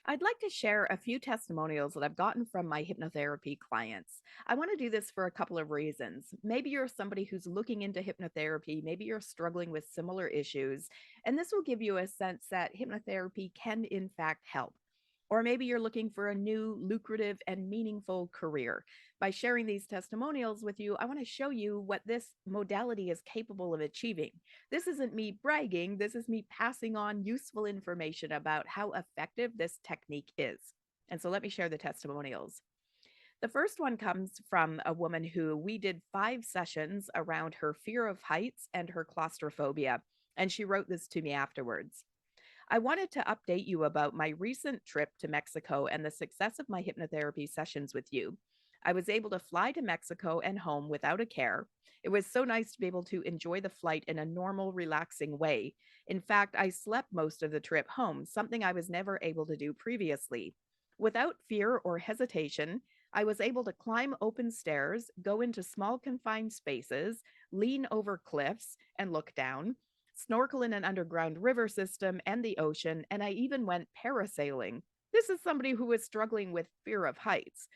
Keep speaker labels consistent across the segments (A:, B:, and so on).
A: I'd like to share a few testimonials that I've gotten from my hypnotherapy clients. I want to do this for a couple of reasons. Maybe you're somebody who's looking into hypnotherapy, maybe you're struggling with similar issues, and this will give you a sense that hypnotherapy can, in fact, help. Or maybe you're looking for a new, lucrative, and meaningful career. By sharing these testimonials with you, I want to show you what this modality is capable of achieving. This isn't me bragging, this is me passing on useful information about how effective this technique is. And so let me share the testimonials. The first one comes from a woman who we did 5 sessions around her fear of heights and her claustrophobia. And she wrote this to me afterwards. I wanted to update you about my recent trip to Mexico and the success of my hypnotherapy sessions with you. I was able to fly to Mexico and home without a care. It was so nice to be able to enjoy the flight in a normal, relaxing way. In fact, I slept most of the trip home, something I was never able to do previously. Without fear or hesitation, I was able to climb open stairs, go into small confined spaces, lean over cliffs, and look down, snorkel in an underground river system and the ocean, and I even went parasailing. This is somebody who was struggling with fear of heights.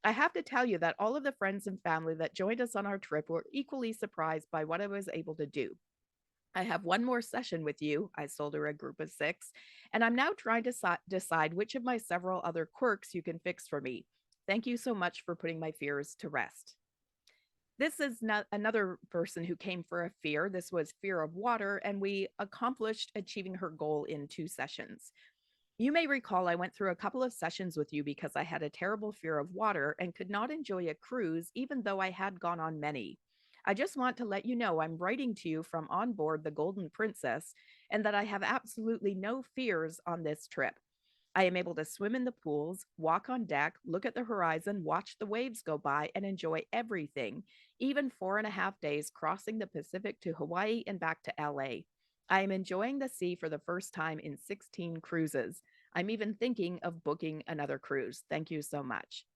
A: I have to tell you that all of the friends and family that joined us on our trip were equally surprised by what I was able to do. I have one more session with you. I sold her a group of 6, and I'm now trying to decide which of my several other quirks you can fix for me. Thank you so much for putting my fears to rest. This is not another person who came for a fear. This was fear of water, and we accomplished achieving her goal in 2 sessions. You may recall I went through a couple of sessions with you because I had a terrible fear of water and could not enjoy a cruise, even though I had gone on many. I just want to let you know I'm writing to you from on board the Golden Princess and that I have absolutely no fears on this trip. I am able to swim in the pools, walk on deck, look at the horizon, watch the waves go by, and enjoy everything, even 4.5 days crossing the Pacific to Hawaii and back to LA. I am enjoying the sea for the first time in 16 cruises. I'm even thinking of booking another cruise. Thank you so much.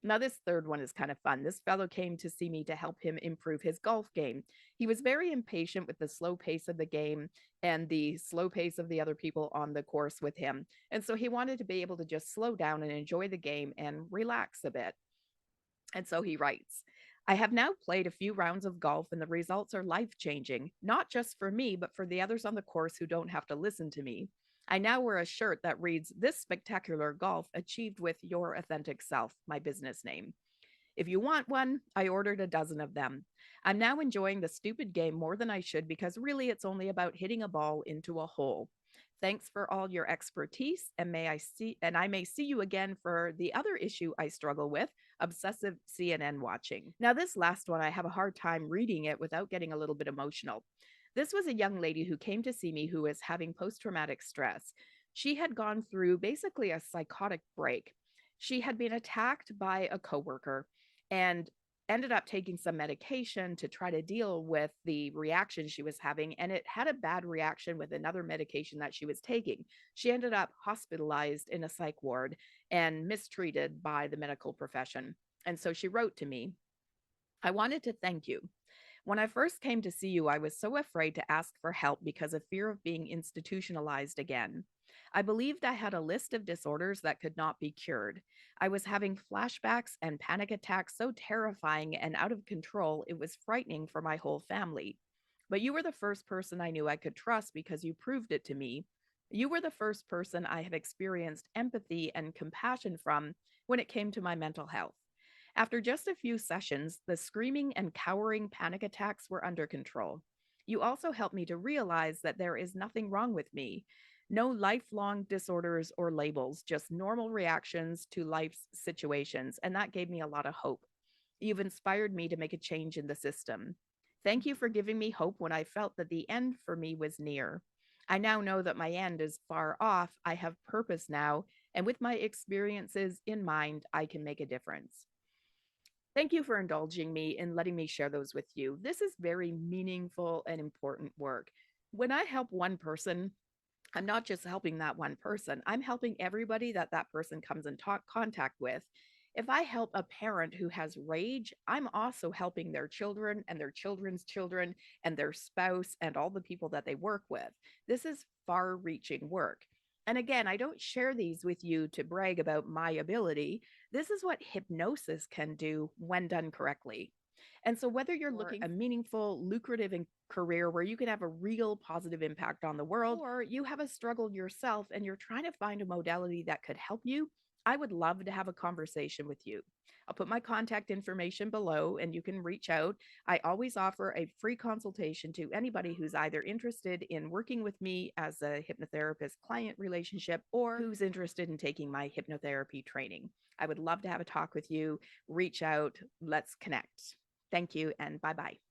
A: Now, this third one is kind of fun. This fellow came to see me to help him improve his golf game. He was very impatient with the slow pace of the game and the slow pace of the other people on the course with him. And so he wanted to be able to just slow down and enjoy the game and relax a bit. And so he writes, I have now played a few rounds of golf and the results are life changing, not just for me, but for the others on the course who don't have to listen to me. I now wear a shirt that reads, This spectacular golf achieved with your authentic self, my business name. If you want one, I ordered a dozen of them. I'm now enjoying the stupid game more than I should because really it's only about hitting a ball into a hole. Thanks for all your expertise and I may see you again for the other issue I struggle with, obsessive CNN watching. Now this last one I have a hard time reading it without getting a little bit emotional. This was a young lady who came to see me who was having post-traumatic stress. She had gone through basically a psychotic break. She had been attacked by a coworker and ended up taking some medication to try to deal with the reaction she was having. And it had a bad reaction with another medication that she was taking. She ended up hospitalized in a psych ward and mistreated by the medical profession. And so she wrote to me, I wanted to thank you. When I first came to see you, I was so afraid to ask for help because of fear of being institutionalized again. I believed I had a list of disorders that could not be cured. I was having flashbacks and panic attacks so terrifying and out of control, it was frightening for my whole family. But you were the first person I knew I could trust because you proved it to me. You were the first person I have experienced empathy and compassion from when it came to my mental health. After just a few sessions, the screaming and cowering panic attacks were under control. You also helped me to realize that there is nothing wrong with me. No lifelong disorders or labels, just normal reactions to life's situations. And that gave me a lot of hope. You've inspired me to make a change in the system. Thank you for giving me hope when I felt that the end for me was near. I now know that my end is far off. I have purpose now. And with my experiences in mind, I can make a difference. Thank you for indulging me and letting me share those with you. This is very meaningful and important work. When I help one person, I'm not just helping that one person, I'm helping everybody that that person comes in contact with. If I help a parent who has rage, I'm also helping their children and their children's children and their spouse and all the people that they work with. This is far reaching work. And again, I don't share these with you to brag about my ability. This is what hypnosis can do when done correctly. And so, whether you're looking for a meaningful, lucrative career where you can have a real positive impact on the world, or you have a struggle yourself and you're trying to find a modality that could help you, I would love to have a conversation with you. I'll put my contact information below and you can reach out. I always offer a free consultation to anybody who's either interested in working with me as a hypnotherapist client relationship or who's interested in taking my hypnotherapy training. I would love to have a talk with you. Reach out. Let's connect. Thank you and bye bye.